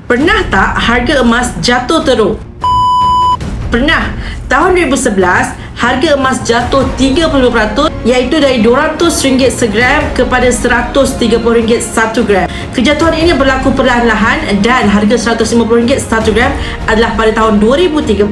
Pernah tak harga emas jatuh teruk? Pernah. Tahun 2011, harga emas jatuh 30%, iaitu dari RM200 segram kepada RM130 1 gram. Kejatuhan ini berlaku perlahan-lahan dan harga RM150 1 gram adalah pada tahun 2013.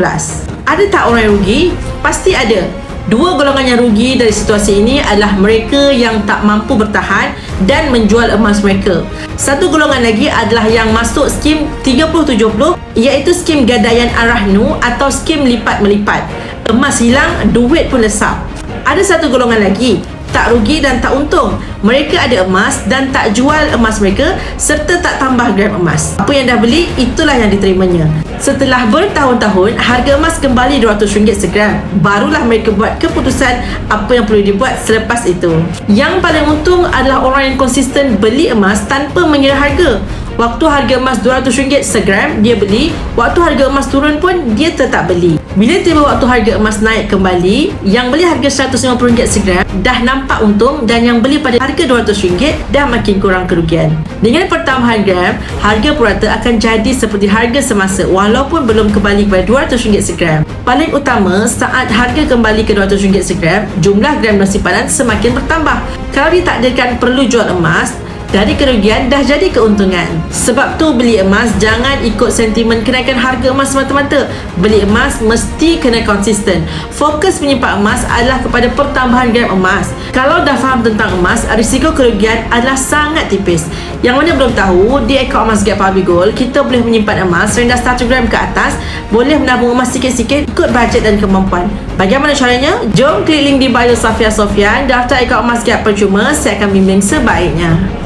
Ada tak orang yang rugi? Pasti ada. Dua golongan yang rugi dari situasi ini adalah mereka yang tak mampu bertahan dan menjual emas mereka. Satu golongan lagi adalah yang masuk skim 30-70, iaitu skim gadaian Al-Rahnu atau skim lipat melipat. Emas hilang, duit pun lesap. Ada satu golongan lagi, tak rugi dan tak untung. Mereka ada emas dan tak jual emas mereka serta tak tambah gram emas. Apa yang dah beli, itulah yang diterimanya. Setelah bertahun-tahun, harga emas kembali RM200 segram. Barulah mereka buat keputusan apa yang perlu dibuat selepas itu. Yang paling untung adalah orang yang konsisten beli emas tanpa mengira harga. Waktu harga emas RM200 segram, dia beli. Waktu harga emas turun pun, dia tetap beli. Bila tiba waktu harga emas naik kembali, yang beli harga RM150 segram dah nampak untung dan yang beli pada harga RM200 dah makin kurang kerugian. Dengan pertambahan gram, harga purata akan jadi seperti harga semasa walaupun belum kembali kepada RM200 segram. Paling utama, saat harga kembali ke RM200 segram, jumlah gram dan simpanan semakin bertambah. Kalau ditakdirkan perlu jual emas, dari kerugian dah jadi keuntungan. Sebab tu beli emas jangan ikut sentimen kenaikan harga emas semata-mata. Beli emas mesti kena konsisten. Fokus menyimpan emas adalah kepada pertambahan gram emas. Kalau dah faham tentang emas, risiko kerugian adalah sangat tipis. Yang mana belum tahu, di akaun Emas Gap Pabi Gold, kita boleh menyimpan emas rendah 1 gram ke atas, boleh menabung emas sikit-sikit ikut bajet dan kemampuan. Bagaimana caranya? Jom klik link di bio Safia Sofian, daftar akaun Emas Gap percuma, saya akan bimbing sebaiknya.